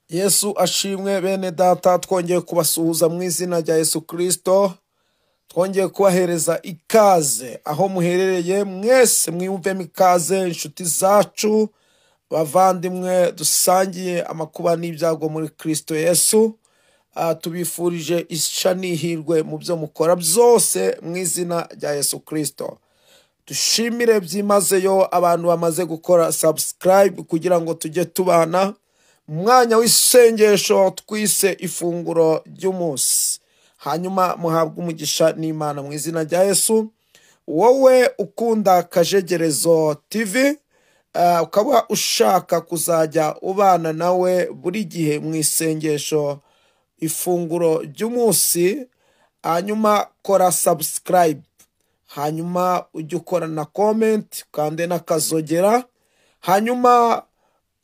Yesu ashimwe bene data, twongeye kubasuhuza mu izina rya Yesu Kristo. Twongeye kubahereza ikaze aho muherereye mwese, mwiyumvemo ikaze inshuti zacu, bavandimwe dusangiye amakuba n'ibyago muri Kristo Yesu. Tubifurije isha n'ihirwe mu byo mukora byose mu izina rya Yesu Kristo. Dushimire byimazeyo abantu bamaze gukora subscribe kugira ngo tujye tubana umwanya w'isengesho twise ifunguro ry'umunsi. Hanyuma muhabwe umugisha n'Imana mu izina rya Yesu. Wowe ukunda Kajegerezo TV, ukaba ushaka kuzajya ubana nawe buri gihe mu isengesho ifunguro ry'umunsi, hanyuma kora subscribe, hanyuma ujye ukora na comment kandi n'akazogera. Hanyuma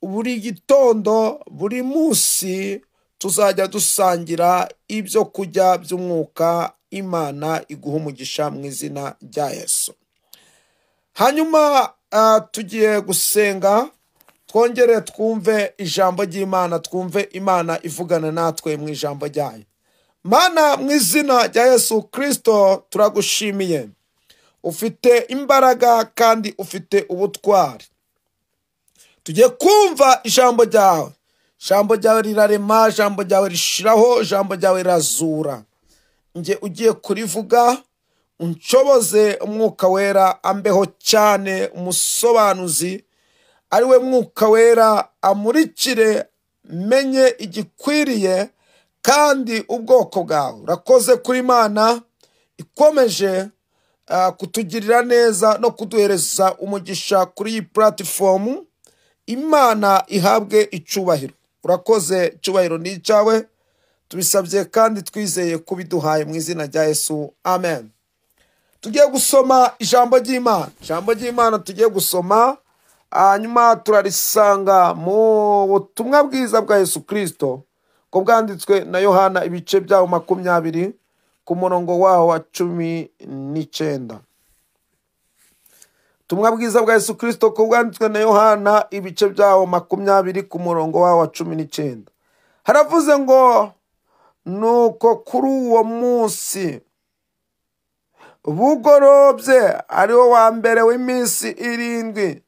buri gitondo buri munsi tuzajya dusangira ibyo kurya by'umwuka. Imana iguha umugisha mu izina rya Yesu. Hanyuma tugiye gusenga, twongere twumve ijambo ry'Imana, twumve Imana ivugana natwe mu ijambo ryayo. Mana, mu izina rya Yesu Kristo turagushimiye. Ufite imbaraga kandi ufite ubutwari. Tugiye kumva ijambo ryawe. Ijambo ryawe rirarema, ijambo ryawe rishiraho, ijambo ryawe rirazura. Nge ugiye kurivuga, unshoboze umwuka wera ambeho cyane umusobanuzi, ari we mwuka wera amurikire menye igikwiriye kandi ubwoko bwawe. Urakoze kuri Imana ikomeje kutugirira neza no kuduhereza umugisha kuri iyi platform. Imana ihabwe icubahiro. Urakoze, icubahiro ni icyawe. Tubisabye kandi twizeye kubiduhaye mu izina rya Yesu, amen. Tugiye gusoma ijambo ry'Imana. Ijambo ry'Imana tugiye gusoma, hanyuma turarisanga mu butumwa bwiza bwa Yesu Kristo ko bwanditswe na Yohana ibice byawo 20 ku murongo wawo wa 19. Ubutumwa bwiza bwa Yesu Kristo ko bwanditswe na Yohana ibice byawo 20 ku murongo wawo wa 19. Haravuze ngo, nuko kuri uwo munsi bugorobye, ariwo wa mbere w'iminsi 7,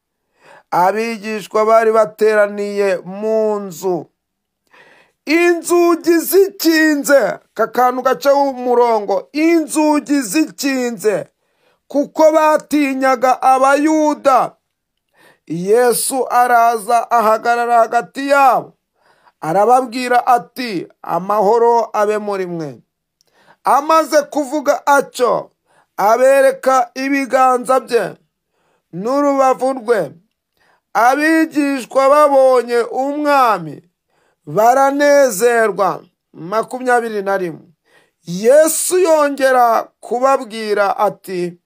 abigishwa bari bateraniye mu nzu, inzugi zikinze. Kakantu gace w'umurongo, inzugi zikinze, kuko batinyaga Abayuda. Yesu araza ahagarara hagati yabo, arababwira ati, amahoro abe muri mwe. Amaze kuvuga atyo, abereka ibiganza bye n'urubavu rwe. Abigishwa babonye umwami baranezerwa. 21. Yesu yongera kubabwira ati,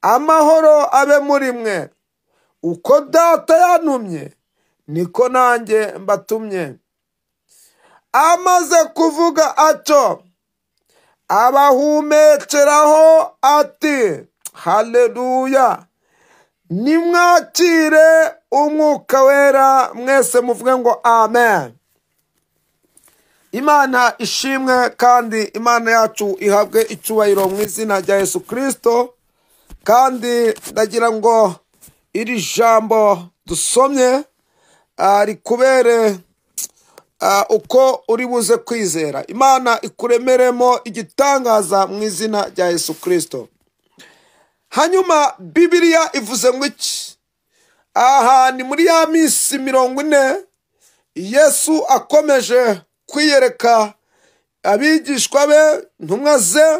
amahoro abe muri mwe. Uko Data yantumye niko nanjye mbatumye. Amaze kuvuga atyo, abahumekeraho ati, haleluya, nimwakire umwuka wera mwese muvuge ngo amen. Imana ishimwe kandi Imana yacu ihabwe icyubahiro mu izina rya Yesu Kristo. Kandi ndagira ngo iri jambo dusomye rikubere uko uri buze kwizera. Imana ikuremeremo igitangaza mu izina rya Yesu Kristo. Hanyuma Bibiliya ivuze ngo iki? Aha ni muri ya minsi 40 Yesu akomeje kwiyereka abigishwa be, ntumwa ze.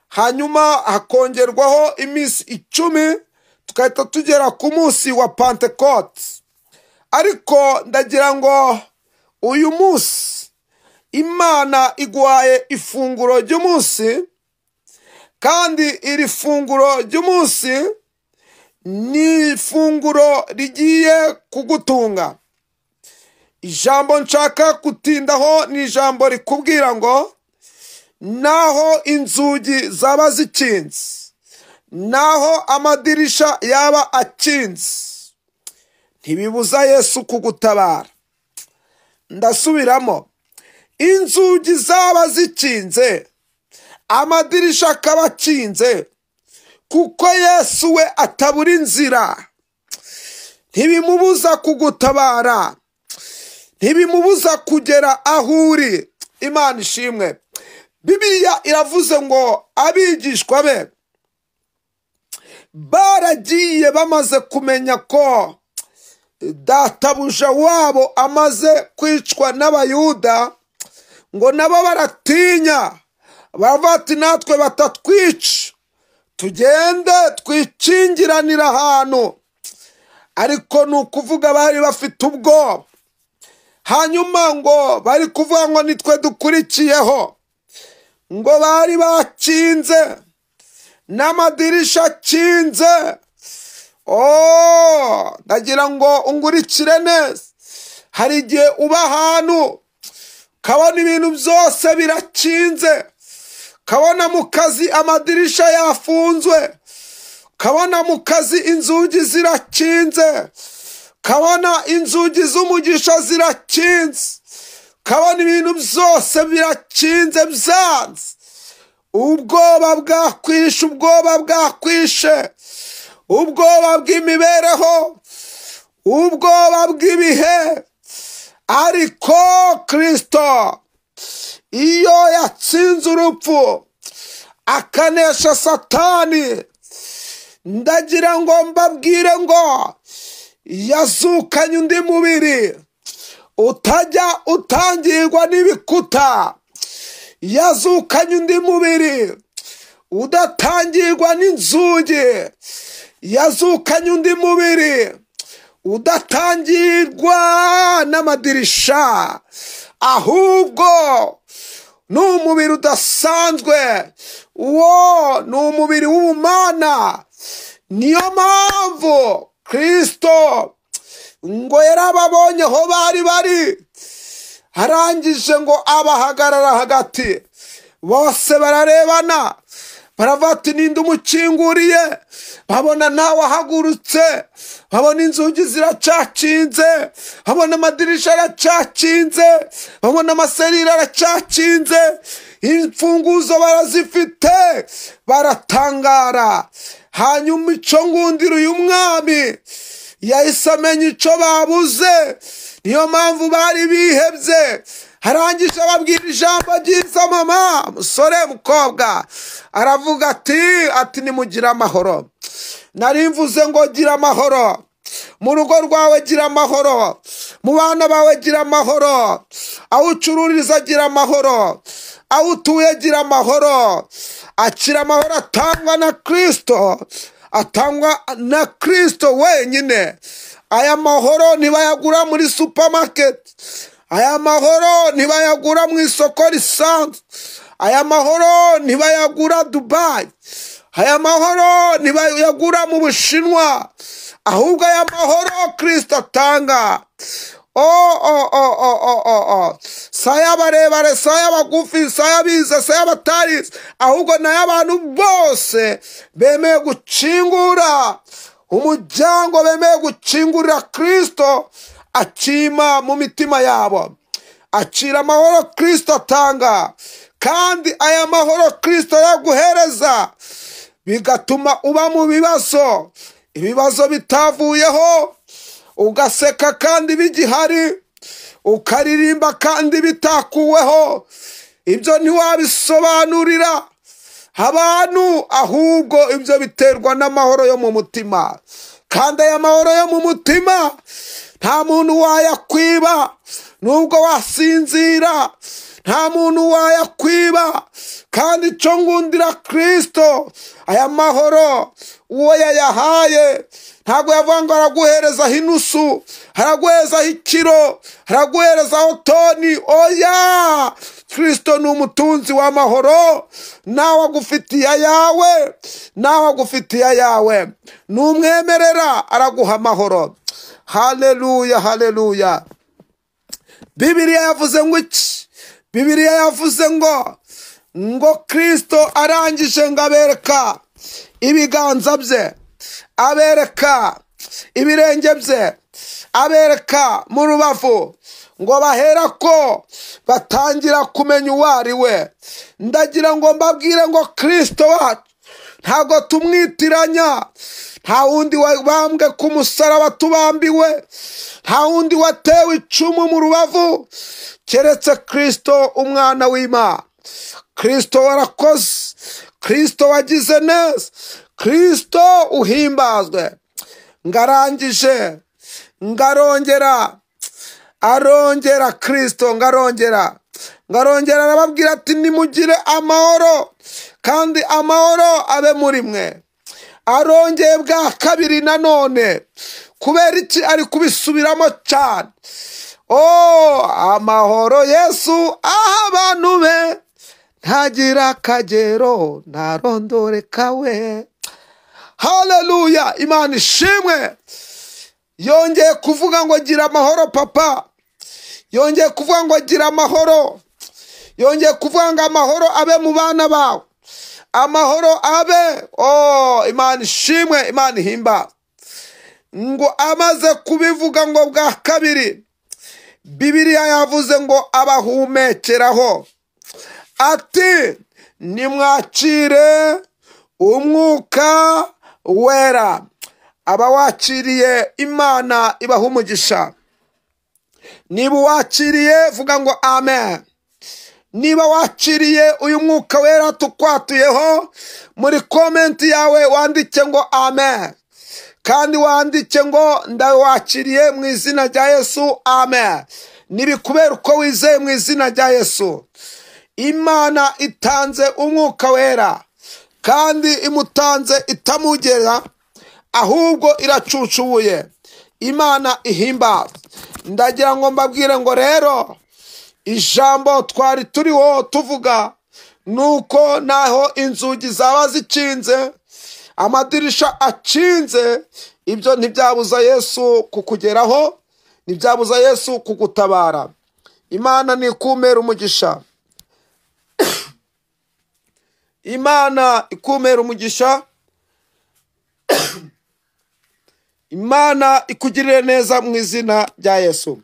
Hanyuma hakongerwaho iminsi 10, tukahita tugera ku munsi wa Pentecote. Ariko ndagira ngo uyu munsi Imana iguhaye ifunguro ry'umunsi, kandi iri funguro ry'umunsi ni ifunguro rigiye kugutunga. Ijambo nshaka kutindaho ni ijambo rikubwira ngo, naho inzugi zaba zikinze, naho amadirisha yaba akinze, ntibibuza Yesu kugutabara. ndasubiramo, inzugi zaba zikinze, amadirisha akaba akinze, kuko Yesu we atabura inzira, ntibimubuza kugutabara, ntibimubuza kugera aho uri. Imana ishimwe. Bibiliya iravuze ngo abigishwa be baragiye bamaze kumenya ko databuja wabo amaze kwicwa n'Abayuda, ngo nabo baratinya, baravuga ati natwe batatwica, tugende twikingiranira ahantu. Ariko ni ukuvuga bari bafite ubwoba. Hanyuma ngo bari kuvuga ngo nitwe dukurikiyeho, ngo bari bakinze n'amadirisha akinze. Ndagira ngo ungurikire neza. Hari igihe uba ahantu kabona ibintu byose birakinze, kabona mu kazi amadirisha yafunzwe, kabona mu kazi inzugi zirakinze, kabona inzugi z'umugisha zirakinze, kabona ibintu byose birakinze byanze. Ubwoba bwakwishe, ubwoba bwakwishe, ubwoba bw'imibereho, ubwoba bw'ibihe. Ariko Kristo iyo yatsinze urupfu akanesha Satani, ndagira ngo mbabwire ngo yazukanye undi mubiri utajya utangirwa n'ibikuta, yazukanye undi mubiri udatangirwa n'inzugi, yazukanye undi mubiri udatangirwa n'amadirisha, ahubwo ni umubiri udasanzwe. Uwo ni umubiri w'ubumana. Niyo mpamvu Kristo ngo yarababonye aho bari bari, arangije ngo abahagarara hagati, bose bararebana, baravuga ati ninde umukinguriye? Babona ntawe ahagurutse, babona inzugi ziracakinze, babona amadirisha aracakinze, babona amaserire aracakinze, imfunguzo barazifite, baratangara. Hanyuma ico ngundira uyu mwami yahise amenya ico babuze, niyo mpamvu bari bihebye. Arangije ababwira ijambo ryiza, mama, musore, mukobwa, aravuga ati nimugire amahoro. Nari mvuze ngo gira amahoro, mu rugo rwawe gira amahoro, mu bana bawe gira amahoro, aho ucururiza gira amahoro, aho utuye gira amahoro. Akira amahoro atangwa na Kristo, atangwa na Kristo wenyine. Aya mahoro ntibayagura muri supermarket, aya mahoro ntibayagura mu isoko risanzwe, aya mahoro ntibayagura Dubai, aya mahoro ntibayagura mu Bushinwa, ahubwo aya mahoro Kristo atanga. Saya barebare, saya bagufi, saya bize, saya batarize, ahubwo nayo abantu bose bemeye gucingura umuryango, bemeye gucingurira Kristo akima mu mitima yabo. Akira amahoro Kristo atanga, kandi aya mahoro Kristo yaguhereza bigatuma uba mu bibazo, ibibazo bitavuyeho, ugaseka kandi bigihari, ukaririmba kandi bitakuweho. Ibyo ntiwabisobanurira abantu, ahubwo ibyo biterwa n'amahoro yo mu mutima. Kandi aya mahoro yo mu mutima nta muntu wayakwiba, nubwo wasinzira nta muntu wayakwiba. Kandi ico ngundira Kristo, aya mahoro uwo yayahaye ntabwo yavuga ngo araguherezaho inusu, araguherezaho ikiro, araguherezaho toni. Oya, Kristo ni umutunzi w'amahoro, nawe agufitiye ayawe, nawe agufitiye ayawe. Numwemerera araguha amahoro. Haleluya, haleluya. Bibiliya yavuze ngo iki? Bibiliya yavuze ngo Kristo arangije ngo abereka ibiganza bye, abereka ibirenge bye, abereka mu rubavu, ngo bahera ko batangira kumenya uwo ari we. Ndagira ngo mbabwire ngo Kristo wacu ntago tumwitiranya. Nta wundi wabambwe ku musaraba tubambiwe, nta wundi watewe icumu mu rubavu keretse Kristo umwana w'Imana. Kristo warakoze, Kristo wagize neza, Kristo uhimbazwe. Ngarangije ngarongera arongera Kristo ngarongera arababwira ati nimugire amahoro kandi amahoro abe muri mwe. Arongeye bwa kabiri nanone, kubera iki ari kubisubiramo cyane? Amahoro Yesu aha abantu be ntagira akagero ntarondoreka we. Haleluya, Imana ishimwe. Yongeye kuvuga ngo gira amahoro papa, yongeye kuvuga ngo gira amahoro, yongeye kuvuga ngo amahoro abe mu bana bawe, amahoro abe. Imana ishimwe, Imana ihimba. Ngo amaze kubivuga ngo bwa kabiri, Bibiliya yavuze ngo abahumekeraho ati nimwakire umwuka wera. Abawakiriye Imana ibaha umugisha. Niba wakiriye vuga ngo amen. Niba wakiriye uyu mwuka wera tukwatuyeho, muri komenti yawe wandike ngo amen, kandi wandike ngo ndawakiriye mu izina rya Yesu, amen. Nibikubera uko wizeye mu izina rya Yesu. Imana itanze umwuka wera, kandi imutanze itamugera, ahubwo iracucubuye. Imana ihimba. Ndagira ngo mbabwire ngo rero ijambo twari turiho tuvuga nuko naho inzugi zaba zikinze, amadirisha akinze, ibyo ntibyabuza Yesu kukugeraho, ntibyabuza Yesu kugutabara. Imana nikumera umugisha. Imana ikumera umugisha. Imana ikugirire neza mu izina rya Yesu.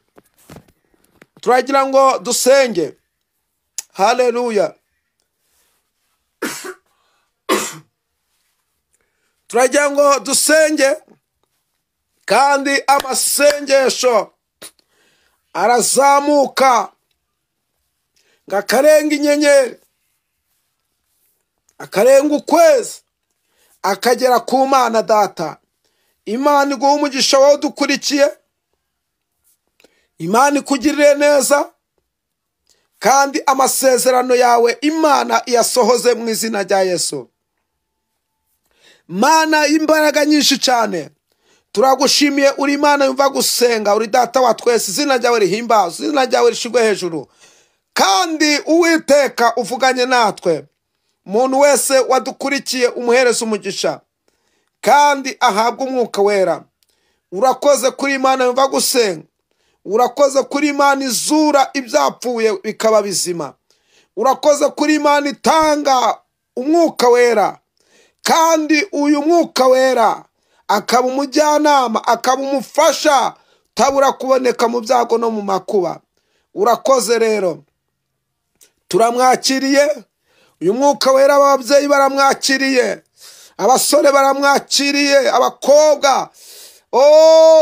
Turagira ngo dusenge. Haleluya. Turagira ngo dusenge, kandi amasengesho arazamuka ngakarenga inyenyeri, akarenga ukwezi, akagera ku Mana Data. Imana iguha umugisha wowe dukurikiye. Imana ikugirire neza, kandi amasezerano yawe Imana iyasohoze mu izina rya Yesu. Mana y'imbaraga nyinshi cyane, turagushimiye. Uri Imana yumva gusenga, uri Data wa twese. Izina ryawe rihimbazwe, izina ryawe rishigwe hejuru. Kandi Uwiteka uvuganye natwe, umuntu wese wadukurikiye umuhereza umugisha, kandi ahabwa umwuka wera. Urakoze kuri Imana yumva gusenga, urakoze kuri Imana izura ibyapfuye bikaba bizima, urakoze kuri Imana itanga umwuka wera, kandi uyu mwuka wera akaba umujyanama, akaba umufasha tabura kuboneka mu byago no mu makuba. Urakoze rero, turamwakiriye uyu mwuka wera. Ababyeyi baramwakiriye, abasore baramwakiriye, abakobwa,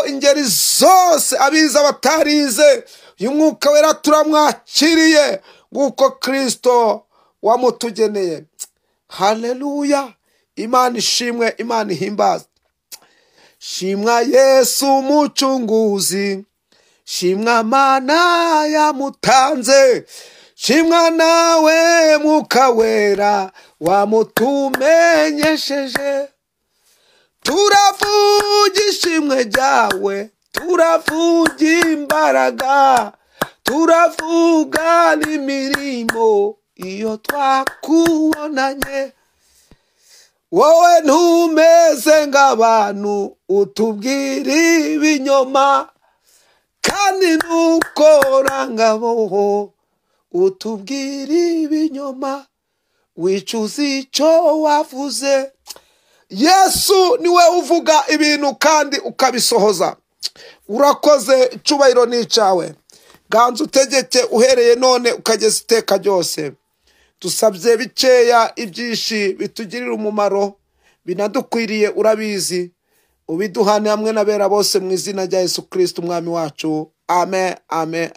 ingeri zose, abize abatarize, uyu mwuka wera turamwakiriye nguko Kristo wamutugeneye. Haleluya. Imana ishimwe, Imana ihimbaza. Shimwa Yesu umucunguzi, shimwa Mana yamutanze, shimwa nawe mwuka wera wamutumenyesheje. Turavuga ishimwe ryawe, turavuga imbaraga, turavuga n'imirimo iyo twakubonanye. Wowe ntumeze nk'abantu utubwira ibinyoma, kandi nukora ngabo utubwira ibinyoma, wicuza icyo wavuze. Yesu niwe uvuga ibintu kandi ukabisohoza. Urakoze, icyubahiro ni icyawe. ganza utegeke uhereye none ukageza iteka ryose. Dusabye bikeya ibyishi bitugirira umumaro binadukwiriye urabizi, ubiduhane hamwe n'abera bose mu izina rya Yesu Kristo umwami wacu. Amen, amen.